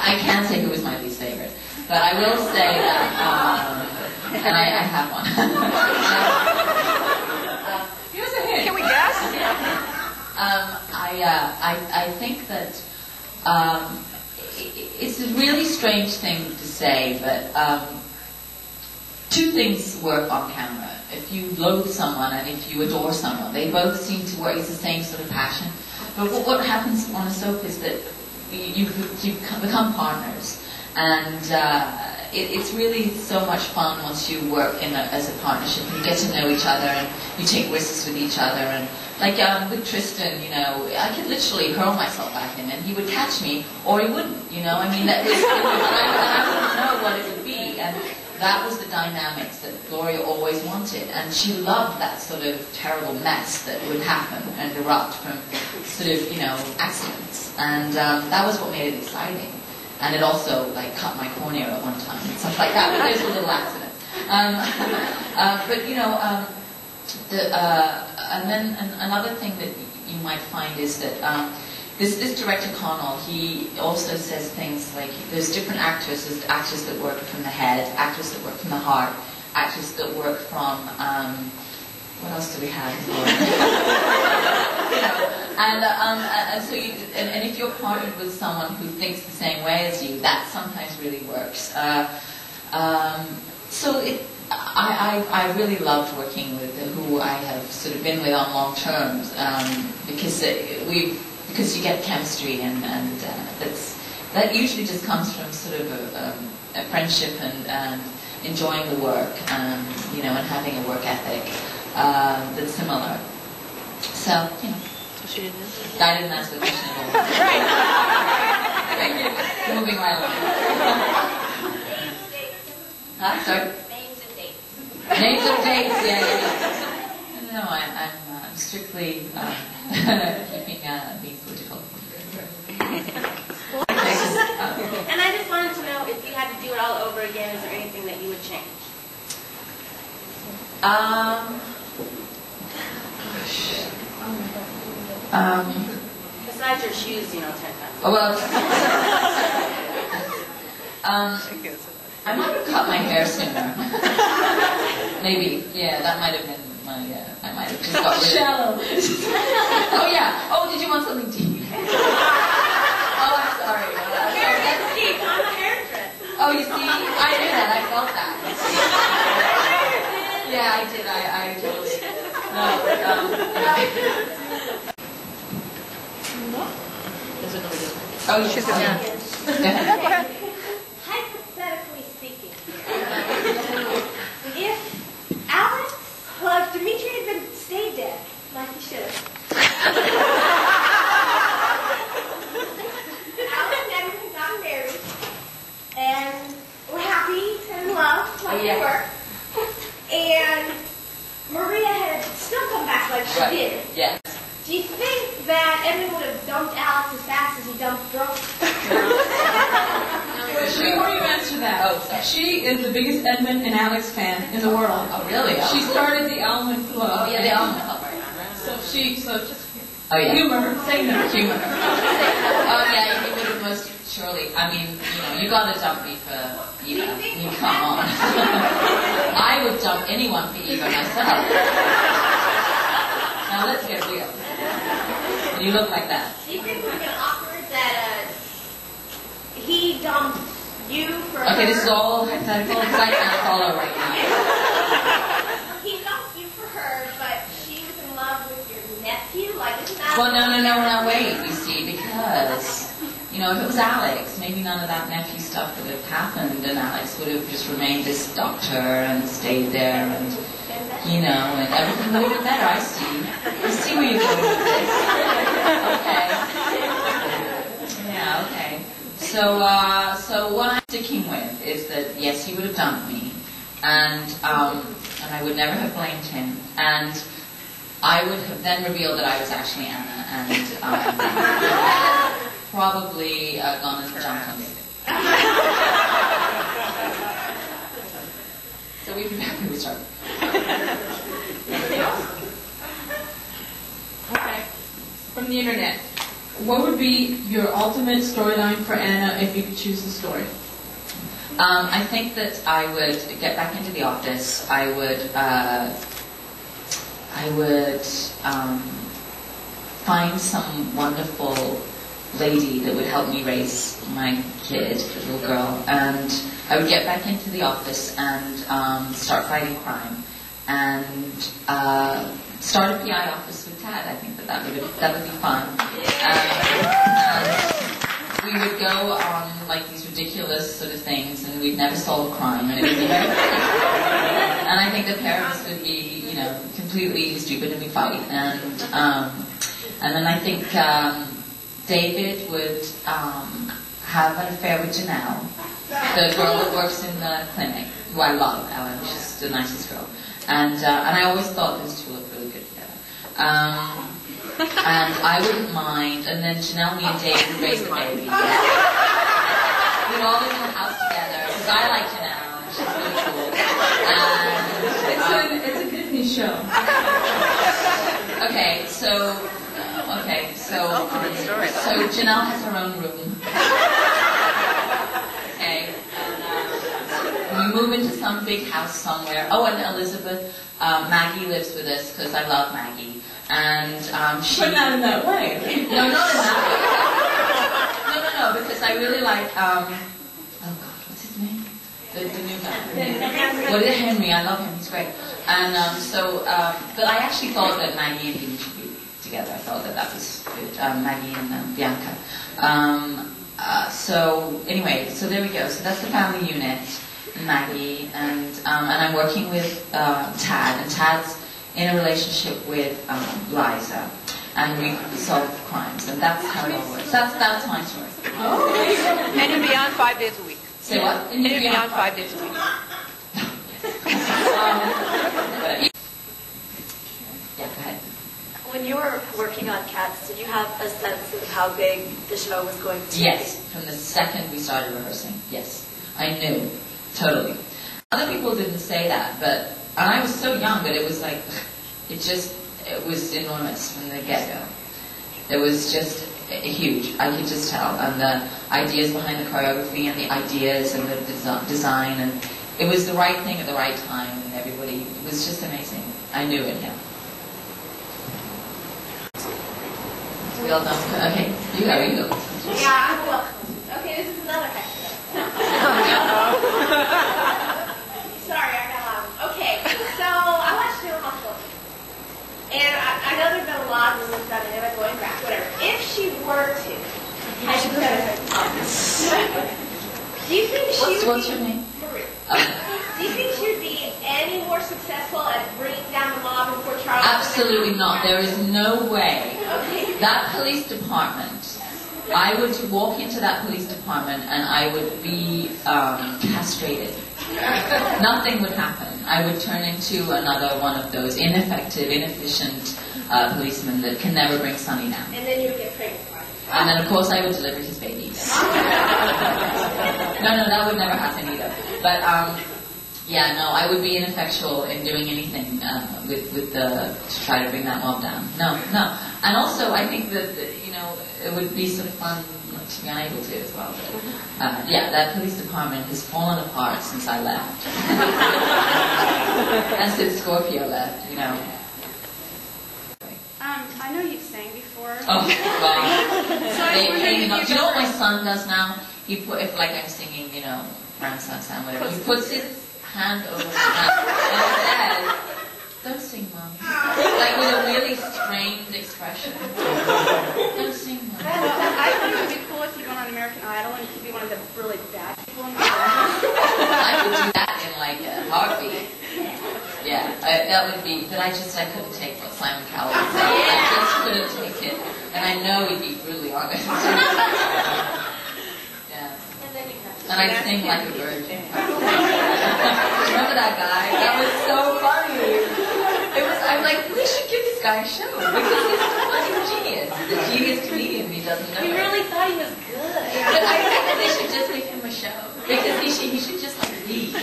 I can't say who was my least favorite, but I will say that, and I have one. Give us a hint. Can we guess? I think that it's a really strange thing to say, but two things work on camera. If you loathe someone and if you adore someone, they both seem to work. It's the same sort of passion. But what happens on a soap is that you become partners, and it's really so much fun once you work as a partnership and you get to know each other and you take risks with each other. And like with Tristan, you know, I could literally hurl myself at him and he would catch me or he wouldn't. You know, I mean, that was, I wouldn't know what it would be. And that was the dynamics that Gloria always wanted, and she loved that sort of terrible mess that would happen and erupt from sort of, you know, accidents. And that was what made it exciting. And it also, like, cut my cornea at one time and stuff like that, but those were little accidents. But, you know, and then another thing that you might find is that this director Connell, he also says things like there's different actors. There's actors that work from the head, actors that work from the heart, actors that work from what else do we have? You know, and so and if you're partnered with someone who thinks the same way as you, that sometimes really works. So I really loved working with who I have sort of been with on long terms because you get chemistry and that usually just comes from sort of a friendship and enjoying the work, you know, and having a work ethic that's similar. So, you know, I didn't answer the question at all. Right. Thank you. Moving right along. Huh? Sorry? Names and dates. Names of dates, yeah. No, I'm strictly keeping being political. And I just wanted to know if you had to do it all over again, is there anything that you would change? Besides your shoes, you know, 10 times. Well, I might have cut my hair sooner. Maybe, yeah, that might have been my, I might have just got rid of it. Shallow. Oh yeah, oh, did you want something deep? Oh, I'm sorry. That's deep, I'm a hairdresser. Oh, you see, I knew that, I felt that. Yeah, I did, I totally. No, oh, She's yeah. gonna- Go ahead. Hypothetically speaking, if Alex, well, if Dimitri had been stayed dead, like he should have, Alex and Edwin had gotten married, and were happy and in love, like they were, and Maria had still come back like she did. Yes. Do you think that Edwin would have dumped Alex as fast as he dumped Brooke? Before you answer that, she is the biggest Edmund and Alex fan in the world. Oh, really? She started the Almond Club. Oh, yeah, the Almond Club. So just humor. Say no. Humor. Oh, yeah, he would have most surely. I mean, you know, you got to dump me for Eva. You come on. I would dump anyone for Eva myself. Now let's get real. You look like that. Do you think it would have been awkward that he dumped you for her? Okay, this is all hypothetical because I can't follow right now. He dumped you for her, but she was in love with your nephew? Like, isn't that... Well, no, wait, you see, because, you know, if it was Alex, maybe none of that nephew stuff would have happened, and Alex would have just remained this doctor and stayed there, and, you know, and everything would have been better. I see where you're going with this. Okay. Yeah, okay. So what I'm sticking with is that, yes, he would have dumped me, and I would never have blamed him, and I would have then revealed that I was actually Anna, and probably gone and jumped on it. So we'd be back when we started. Okay. From the internet. what would be your ultimate storyline for Anna if you could choose the story? I think that I would get back into the office. I would find some wonderful lady that would help me raise my kid, the little girl, and I would get back into the office and start fighting crime, and start a PI office with Tad. I think that would be fun. And we would go on like these ridiculous sort of things, and we'd never solve a crime, and it would be very funny. And I think the parents would be, you know, completely stupid and we fight. And then I think David would have an affair with Janelle, the girl that works in the clinic, who I love, Ellen. She's the nicest girl. And I always thought those two looked really good together. And I wouldn't mind, and then Janelle, me and David would raise the baby. We'd all live in the house together, because I like Janelle, and she's really cool. And it's a Disney show. So Janelle has her own room. Okay. And we move into some big house somewhere. Oh, and Elizabeth, Maggie lives with us, because I love Maggie. And she... But not in that way. No, not in that way. No, because I really like, oh God, what's his name? The new guy. Well, Henry, I love him, he's great. And but I actually thought that Maggie and he should be together. I thought that was good, Maggie and Bianca. So anyway, so there we go. So that's the family unit, and Maggie, and I'm working with Tad, and Tad's in a relationship with Liza, and we solve crimes, and that's how it all works. That's my story. Oh. And you'll be on 5 days a week. Say what? And you'll be on 5 days a week. Yeah, go ahead. When you were working on Cats, did you have a sense of how big the show was going to be? Yes, from the second we started rehearsing. Yes, I knew, totally. Other people didn't say that, but and I was so young, but it was like, it was enormous from the get-go. It was just huge, I could just tell. And the ideas behind the choreography and the ideas and the design, and it was the right thing at the right time, and everybody, it was just amazing. I knew it, yeah. We all done? Okay, you go. Yeah, well, okay, this is another question. Sorry, I got loud. Okay, so I watched Taylor Hospital. And I know there's been a lot of women done it, going back, whatever. If she were to, do you think she would What's your name? Marie. Do you think she would be any more successful at bringing down the mob before Charles? Absolutely not. There is no way. Okay. That police department, I would walk into that police department and I would be castrated. Nothing would happen. I would turn into another one of those ineffective, inefficient policemen that can never bring Sonny down. And then you would get pregnant. And then, of course, I would deliver his baby. No, that would never happen either. But, yeah, no, I would be ineffectual in doing anything to try to bring that mob down. No. And also, I think that, you know, it would be sort of fun to be unable to as well. But, yeah, that police department has fallen apart since I left. And since Scorpio left, you know. I know you've sang before. Oh, well, do you know what my son does now? He if like I'm singing, you know, Ramsar Sam, whatever, he puts his hand over my mouth and says, "Don't sing, Mom." Like with a really strained expression. Don't sing, Mom. I think it would be cool if you went on American Idol and you could be one of the really bad people in the world. I could do that in like a heartbeat. Yeah, that would be, but I couldn't take what Simon Cowell was saying. I just couldn't take it. And I know he'd be brutally honest. Yeah. And I'd sing like a bird. Remember that guy? That was so funny. I'm like, we should give this guy a show because he's a funny genius. He's a genius comedian and he doesn't know We it. really thought he was good. But I think that they should just give him a show because he should just like lead.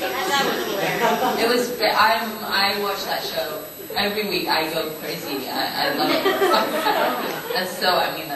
That was hilarious. It was. I watch that show every week. I go crazy. I love it. That's so. I mean,